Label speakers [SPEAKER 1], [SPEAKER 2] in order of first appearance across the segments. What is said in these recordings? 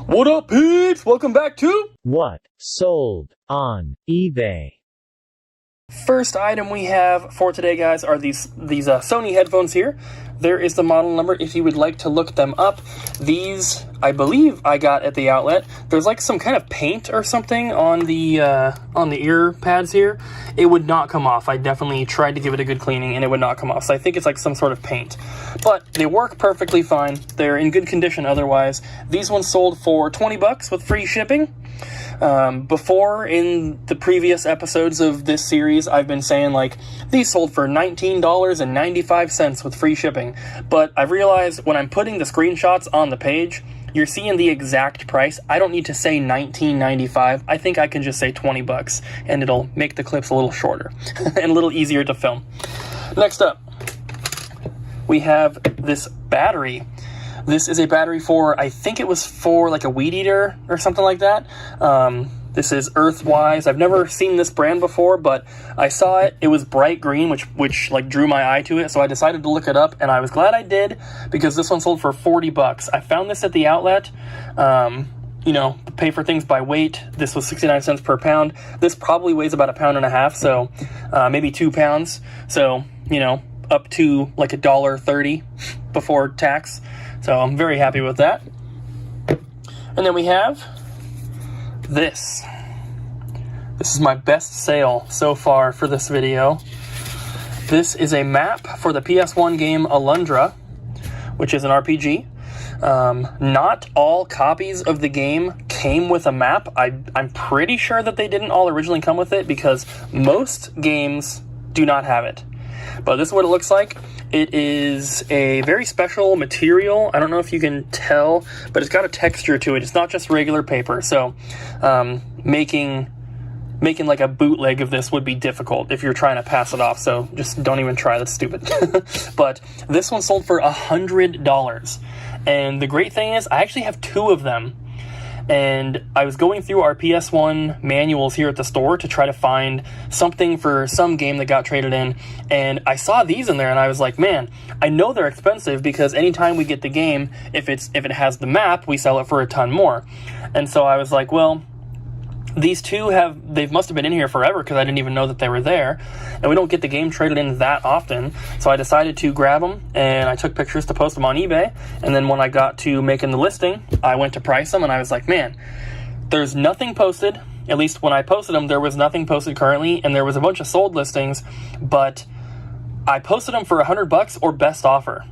[SPEAKER 1] What up, peeps? Welcome back to
[SPEAKER 2] What Sold on eBay.
[SPEAKER 1] First item we have for today, guys, are these Sony headphones here. There is the model number if you would like to look them up. These, I believe I got at the outlet. There's like some kind of paint or something on the ear pads here. It would not come off. I definitely tried to give it a good cleaning and it would not come off. So I think it's like some sort of paint. But they work perfectly fine. They're in good condition otherwise. These ones sold for 20 bucks with free shipping. Before, in the previous episodes of this series, I've been saying, like, these sold for $19.95 with free shipping, but I've realized when I'm putting the screenshots on the page, you're seeing the exact price. I don't need to say $19.95. I think I can just say 20 bucks, and it'll make the clips a little shorter and a little easier to film. Next up, we have this battery. This is a battery for, I think it was for like a weed eater or something like that. This is Earthwise. I've never seen this brand before, but I saw it. It was bright green, which like drew my eye to it. So I decided to look it up, and I was glad I did because this one sold for 40 bucks. I found this at the outlet. You know, pay for things by weight. This was 69 cents per pound. This probably weighs about 1.5 pounds, so maybe 2 pounds. So, you know, up to like $1.30 before tax. So I'm very happy with that. And then we have this. This is my best sale so far for this video. This is a map for the PS1 game Alundra, which is an RPG. Not all copies of the game came with a map. I'm pretty sure that they didn't all originally come with it because most games do not have it. But this is what it looks like. It is a very special material. I don't know if you can tell, but it's got a texture to it. It's not just regular paper. So making like a bootleg of this would be difficult if you're trying to pass it off. So just don't even try. That's stupid. But this one sold for $100. And the great thing is I actually have 2 of them. And I was going through our PS1 manuals here at the store to try to find something for some game that got traded in, and I saw these in there, and I was like, man, I know they're expensive because anytime we get the game, if it has the map, we sell it for a ton more. And so I was like, well, these 2 they must have been in here forever because I didn't even know that they were there, and we don't get the game traded in that often. So I decided to grab them, and I took pictures to post them on eBay. And then when I got to making the listing, I went to price them, and I was like, man, there's nothing posted. At least when I posted them, there was nothing posted currently, and there was a bunch of sold listings, but I posted them for $100 or best offer.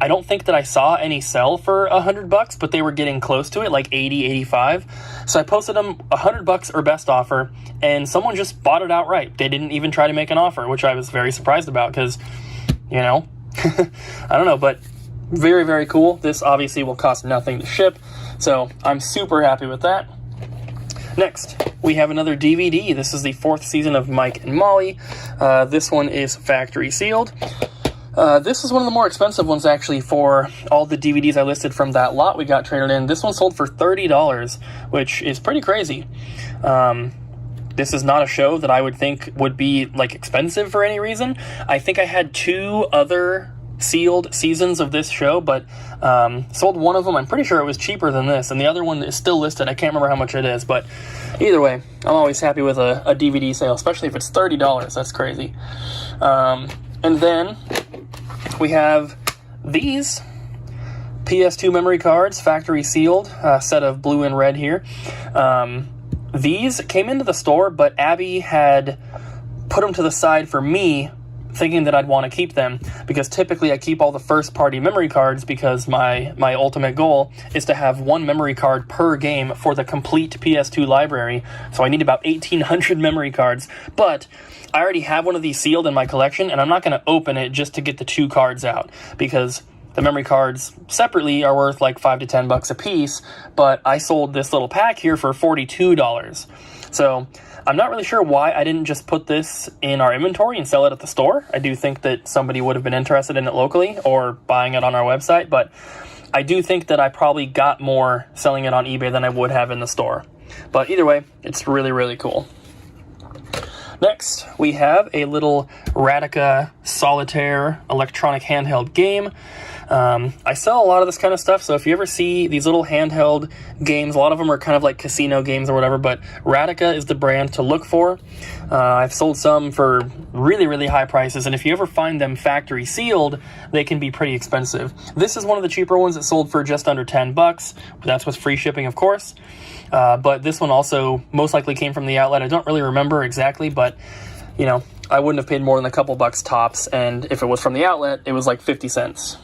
[SPEAKER 1] I don't think that I saw any sell for $100, but they were getting close to it, like 80, 85. So I posted them $100 or best offer, and someone just bought it outright. They didn't even try to make an offer, which I was very surprised about because, you know, I don't know, but very, very cool. This obviously will cost nothing to ship, so I'm super happy with that. Next, we have another DVD. This is the 4th season of Mike and Molly. This one is factory sealed. This is one of the more expensive ones, actually, for all the DVDs I listed from that lot we got traded in. This one sold for $30, which is pretty crazy. This is not a show that I would think would be, like, expensive for any reason. I think I had 2 other sealed seasons of this show, but sold one of them. I'm pretty sure it was cheaper than this, and the other one is still listed. I can't remember how much it is, but either way, I'm always happy with a DVD sale, especially if it's $30. That's crazy. And then we have these PS2 Memory Cards, factory sealed, set of blue and red here. These came into the store, but Abby had put them to the side for me, thinking that I'd want to keep them, because typically I keep all the first-party memory cards because my ultimate goal is to have 1 memory card per game for the complete PS2 library, so I need about 1,800 memory cards, but I already have one of these sealed in my collection, and I'm not going to open it just to get the 2 cards out, because the memory cards separately are worth like $5 to $10 a piece, but I sold this little pack here for $42. So I'm not really sure why I didn't just put this in our inventory and sell it at the store. I do think that somebody would have been interested in it locally or buying it on our website, but I do think that I probably got more selling it on eBay than I would have in the store. But either way, it's really, really cool. Next, we have a little Radica Solitaire electronic handheld game. I sell a lot of this kind of stuff, so if you ever see these little handheld games, a lot of them are kind of like casino games or whatever, but Radica is the brand to look for. I've sold some for really, really high prices, and if you ever find them factory sealed, they can be pretty expensive. This is one of the cheaper ones that sold for just under $10. That's with free shipping, of course. But this one also most likely came from the outlet. I don't really remember exactly, but, you know, I wouldn't have paid more than a couple bucks tops, and if it was from the outlet, it was like 50 cents.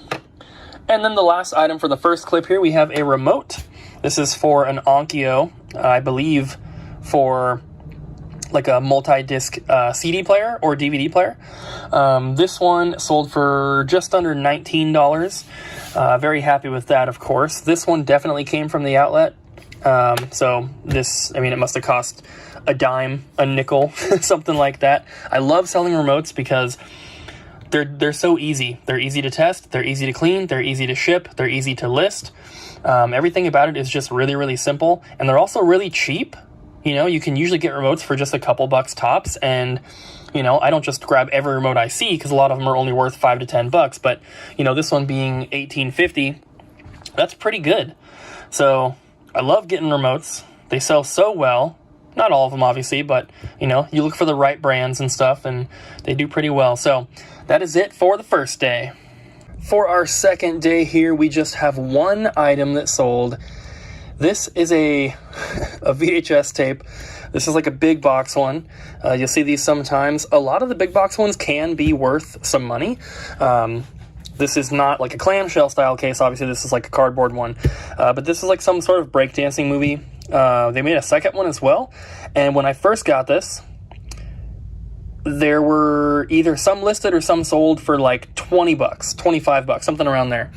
[SPEAKER 1] And then the last item for the first clip here, we have a remote. This is for an Onkyo, I believe, for like a multi-disc CD player or DVD player. This one sold for just under $19. Very happy with that, of course. This one definitely came from the outlet. So this, I mean, it must have cost a dime, a nickel, something like that. I love selling remotes because they're so easy. They're easy to test, they're easy to clean, they're easy to ship, they're easy to list. Everything about it is just really, really simple, and they're also really cheap. You know, you can usually get remotes for just a couple bucks tops, and, you know, I don't just grab every remote I see because a lot of them are only worth $5 to $10, but, you know, this one being $18.50, that's pretty good. So I love getting remotes. They sell so well. Not all of them, obviously, but, you know, you look for the right brands and stuff, and they do pretty well. So that is it for the first day. For our second day here, we just have one item that sold. This is a VHS tape. This is like a big box one. You'll see these sometimes. A lot of the big box ones can be worth some money. This is not like a clamshell style case. Obviously, this is like a cardboard one. But this is like some sort of breakdancing movie. They made a second one as well. And when I first got this, there were either some listed or some sold for like 20 bucks, 25 bucks, something around there.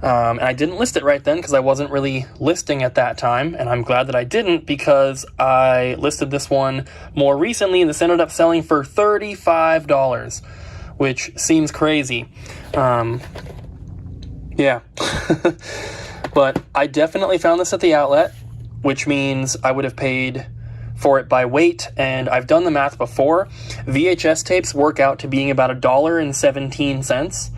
[SPEAKER 1] And I didn't list it right then because I wasn't really listing at that time. And I'm glad that I didn't, because I listed this one more recently, and this ended up selling for $35, which seems crazy. Yeah. But I definitely found this at the outlet, which means I would have paid for it by weight, and I've done the math before. VHS tapes work out to being about $1.17,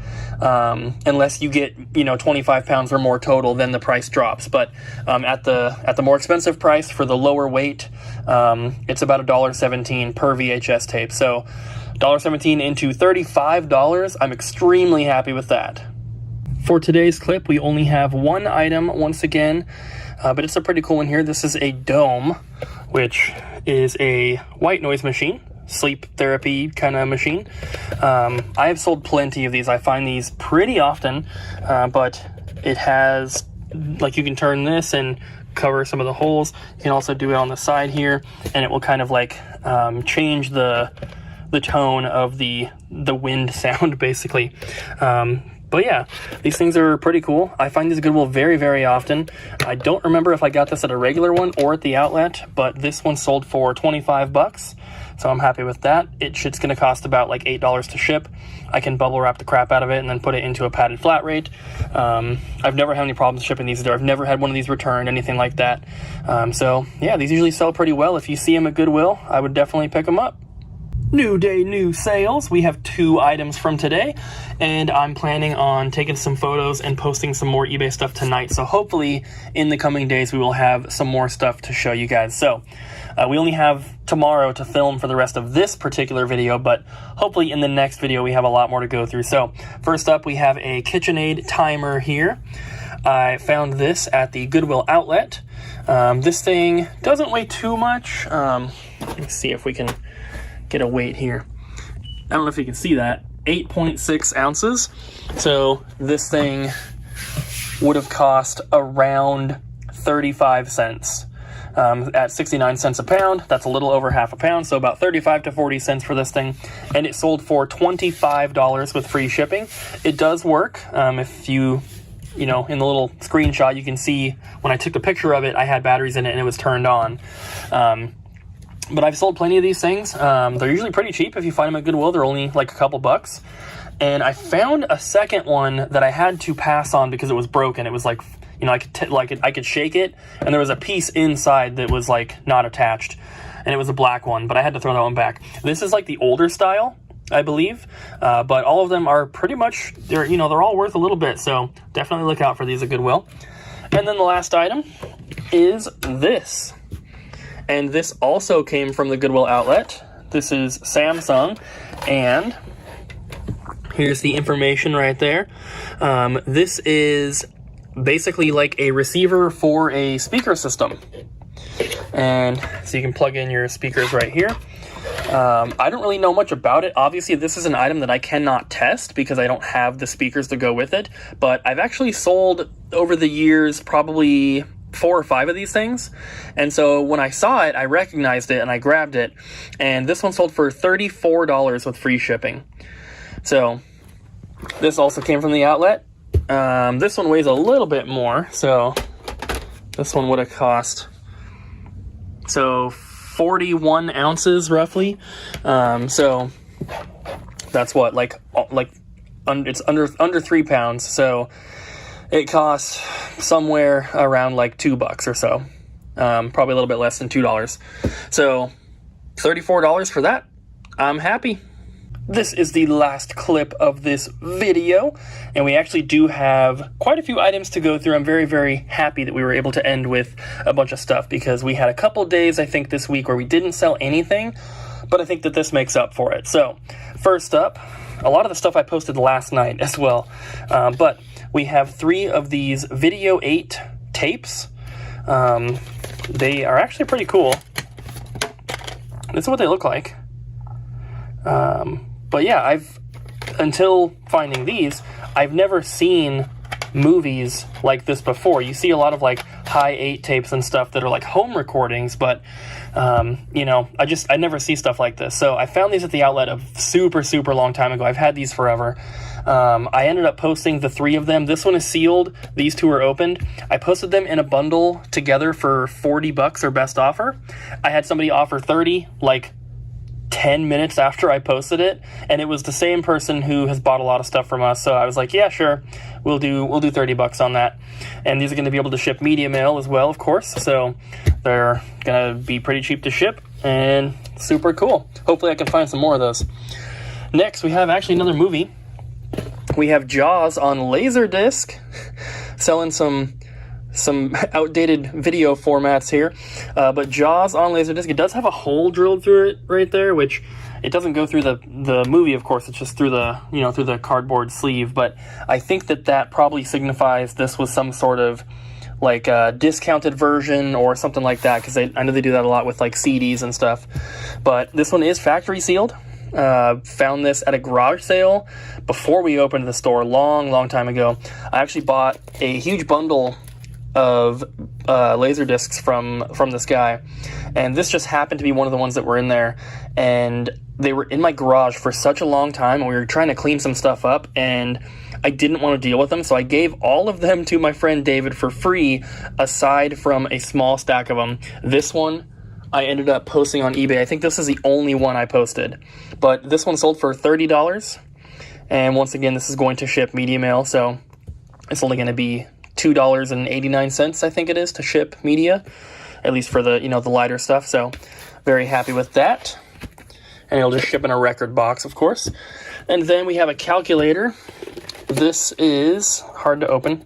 [SPEAKER 1] unless you get, you know, 25 pounds or more total, then the price drops. But at the more expensive price for the lower weight, it's about $1.17 per VHS tape. So $1.17 into $35, I'm extremely happy with that. For today's clip, we only have one item once again, but it's a pretty cool one here. This is a Dome, which is a white noise machine, sleep therapy kind of machine. I have sold plenty of these. I find these pretty often, but it has, like, you can turn this and cover some of the holes. You can also do it on the side here, and it will kind of like change the tone of the wind sound, basically. But yeah, these things are pretty cool. I find these at Goodwill very, very often. I don't remember if I got this at a regular one or at the outlet, but this one sold for 25 bucks, so I'm happy with that. It's going to cost about like $8 to ship. I can bubble wrap the crap out of it and then put it into a padded flat rate. I've never had any problems shipping these. I've never had one of these returned, anything like that. So yeah, these usually sell pretty well. If you see them at Goodwill, I would definitely pick them up. New day, new sales. We have 2 items from today, and I'm planning on taking some photos and posting some more eBay stuff tonight. So hopefully in the coming days we will have some more stuff to show you guys. So we only have tomorrow to film for the rest of this particular video, but hopefully in the next video we have a lot more to go through. So first up, we have a KitchenAid Timer here. I found this at the Goodwill outlet. This thing doesn't weigh too much. Let's see if we can get a weight here. I don't know if you can see that. 8.6 ounces. So this thing would have cost around 35 cents. At 69 cents a pound, that's a little over half a pound, so about 35 to 40 cents for this thing. And it sold for $25 with free shipping. It does work. If you know, in the little screenshot, you can see when I took the picture of it, I had batteries in it and it was turned on. But I've sold plenty of these things. They're usually pretty cheap. If you find them at Goodwill, they're only like a couple bucks. And I found a second one that I had to pass on because it was broken. It was like, you know, I could shake it, and there was a piece inside that was like not attached, and it was a black one, but I had to throw that one back. This is like the older style. I believe. But all of them are pretty much, they're all worth a little bit, so definitely look out for these at Goodwill. And then the last item is this. And this also came from the Goodwill outlet. This is Samsung, and here's the information right there. This is basically like a receiver for a speaker system. And so you can plug in your speakers right here. I don't really know much about it. Obviously, this is an item that I cannot test because I don't have the speakers to go with it. But I've actually sold over the years probably 4 or 5 of these things. And so when I saw it, I recognized it and I grabbed it. And this one sold for $34 with free shipping. So this also came from the outlet. This one weighs a little bit more. So this one would have cost 41 ounces roughly. So that's what, it's under 3 pounds. So it costs somewhere around like $2 or so. Probably a little bit less than $2. So $34 for that. I'm happy. This is the last clip of this video, and we actually do have quite a few items to go through. I'm very, very happy that we were able to end with a bunch of stuff because we had a couple days, I think, this week where we didn't sell anything, but I think that this makes up for it. So, first up, a lot of the stuff I posted last night as well, but we have 3 of these Video 8 tapes. They are actually pretty cool. This is what they look like. But yeah, until finding these, I've never seen movies like this before. You see a lot of like high 8 tapes and stuff that are like home recordings, but I never see stuff like this. So I found these at the outlet a super, super long time ago. I've had these forever. I ended up posting the 3 of them. This one is sealed. These 2 are opened. I posted them in a bundle together for $40 or best offer. I had somebody offer 30 like 10 minutes after I posted it, and it was the same person who has bought a lot of stuff from us. So I was like, yeah, sure, we'll do $30 on that. And these are going to be able to ship media mail as well, of course. So they're going to be pretty cheap to ship and super cool. Hopefully I can find some more of those. Next, we have actually another movie. We have Jaws on Laserdisc, selling some outdated video formats here, but Jaws on Laserdisc. It does have a hole drilled through it right there, which it doesn't go through the movie, of course. It's just through the cardboard sleeve. But I think that probably signifies this was some sort of like a discounted version or something like that, because I know they do that a lot with like CDs and stuff. But this one is factory sealed. Found this at a garage sale before we opened the store, long time ago. I actually bought a huge bundle of laser discs from this guy, and this just happened to be one of the ones that were in there, and they were in my garage for such a long time, and we were trying to clean some stuff up, and I didn't want to deal with them, so I gave all of them to my friend David for free, aside from a small stack of them. This one I ended up posting on eBay. I think this is the only one I posted, but this one sold for $30, and once again, this is going to ship media mail, so it's only going to be $2.89, I think it is, to ship media, at least for the the lighter stuff. So very happy with that, and it'll just ship in a record box, of course. And then we have a calculator. This is hard to open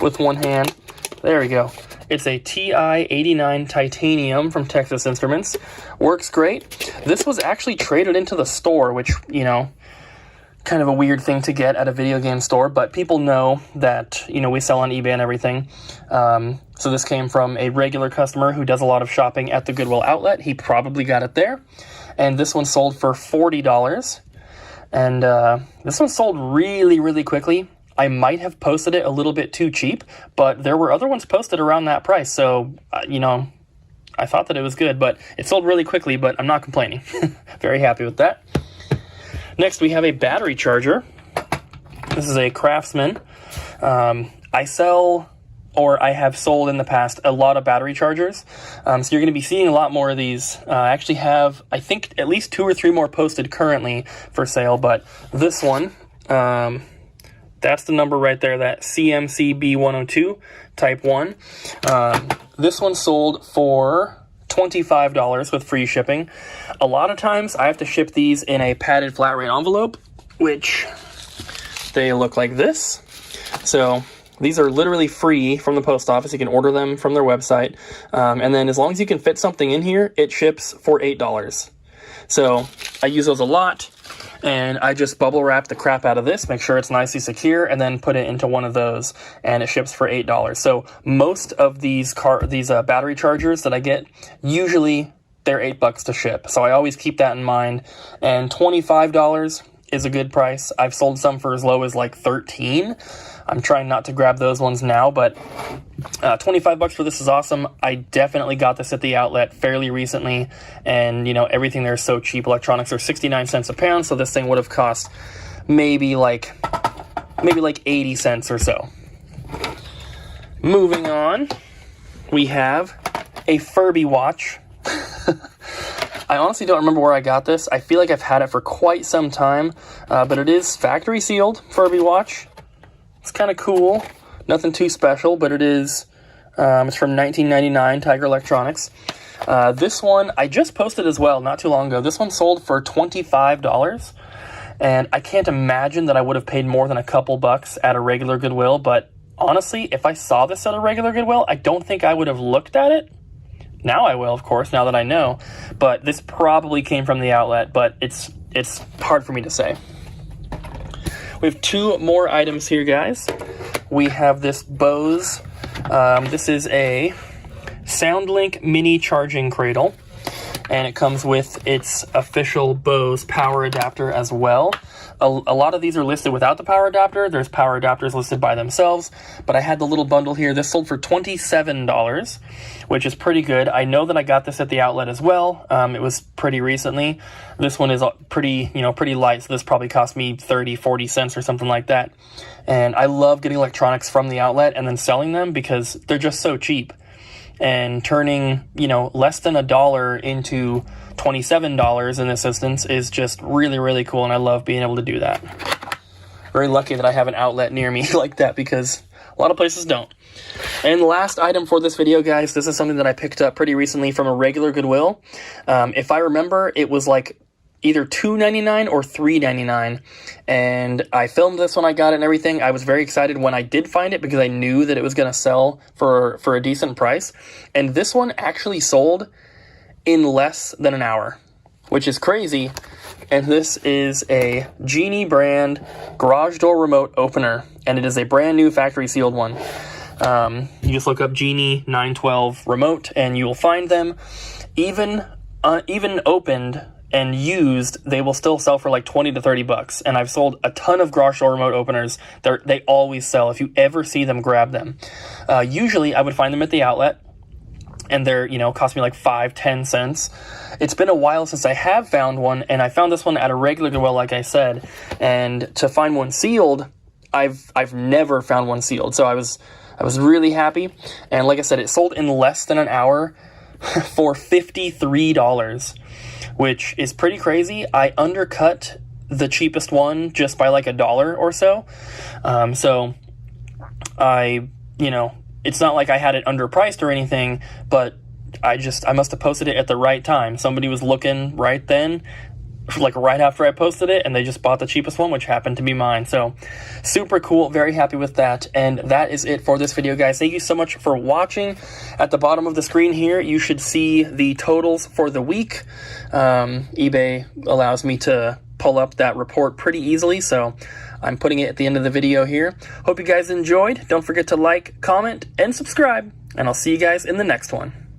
[SPEAKER 1] with one hand. There we go. It's a TI-89 titanium from Texas Instruments. Works great. This was actually traded into the store, which kind of a weird thing to get at a video game store, but people know that, we sell on eBay and everything. So this came from a regular customer who does a lot of shopping at the Goodwill outlet. He probably got it there. And this one sold for $40. And this one sold really, really quickly. I might have posted it a little bit too cheap, but there were other ones posted around that price. So, I thought that it was good, but it sold really quickly, but I'm not complaining. Very happy with that. Next, we have a battery charger. This is a Craftsman. I sell, or I have sold in the past, a lot of battery chargers. So you're going to be seeing a lot more of these. I actually have, I think, at least 2 or 3 more posted currently for sale. But this one, that's the number right there, that CMCB102 Type 1. This one sold for $25 with free shipping. A lot of times I have to ship these in a padded flat rate envelope, which they look like this. So these are literally free from the post office. You can order them from their website. And then as long as you can fit something in here, it ships for $8. So I use those a lot, and I just bubble wrap the crap out of this, make sure it's nicely secure, and then put it into one of those, and it ships for $8. So most of these battery chargers that I get, usually they're $8 to ship. So I always keep that in mind. And $25 is a good price. I've sold some for as low as like $13. I'm trying not to grab those ones now, but $25 for this is awesome. I definitely got this at the outlet fairly recently, and you know, everything there is so cheap. Electronics are 69 cents a pound, so this thing would have cost maybe like 80 cents or so. Moving on, we have a Furby watch. I honestly don't remember where I got this. I feel like I've had it for quite some time, but it is factory sealed Furby watch. It's kind of cool. Nothing too special, but it is. It's from 1999, Tiger Electronics. This one, I just posted as well not too long ago. This one sold for $25, and I can't imagine that I would have paid more than a couple bucks at a regular Goodwill, but honestly, if I saw this at a regular Goodwill, I don't think I would have looked at it. Now I will, of course, now that I know, but this probably came from the outlet, but it's hard for me to say. We have two more items here, guys. We have this Bose. This is a SoundLink mini charging cradle, and it comes with its official Bose power adapter as well. A lot of these are listed without the power adapter. There's power adapters listed by themselves, but I had the little bundle here. This sold for $27, which is pretty good. I know that I got this at the outlet as well. It was pretty recently. This one is pretty light, so this probably cost me 30, 40 cents or something like that. And I love getting electronics from the outlet and then selling them because they're just so cheap. And turning, less than $1 into $27 in this instance is just really, really cool, and I love being able to do that. Very lucky that I have an outlet near me like that, because a lot of places don't. And the last item for this video, guys, this is something that I picked up pretty recently from a regular Goodwill. If I remember, it was like either $2.99 or $3.99, and I filmed this when I got it and everything. I was very excited when I did find it because I knew that it was going to sell for a decent price, and this one actually sold in less than an hour, which is crazy. And this is a Genie brand garage door remote opener, and it is a brand new factory sealed one. You just look up Genie 912 remote and you will find them. Even opened and used, they will still sell for like 20 to 30 bucks. And I've sold a ton of garage door remote openers. They always sell. If you ever see them, grab them. Usually I would find them at the outlet, and they're, cost me like 5-10 cents. It's been a while since I have found one, and I found this one at a regular Goodwill, like I said. And to find one sealed, I've never found one sealed. So I was really happy. And like I said, it sold in less than an hour for $53, which is pretty crazy. I undercut the cheapest one just by like $1 or so. So it's not like I had it underpriced or anything, but I must have posted it at the right time. Somebody was looking right then, like right after I posted it, and they just bought the cheapest one, which happened to be mine. So super cool, very happy with that. And that is it for this video, guys. Thank you so much for watching. At the bottom of the screen here, you should see the totals for the week. eBay allows me to pull up that report pretty easily, so I'm putting it at the end of the video here. Hope you guys enjoyed. Don't forget to like, comment, and subscribe, and I'll see you guys in the next one.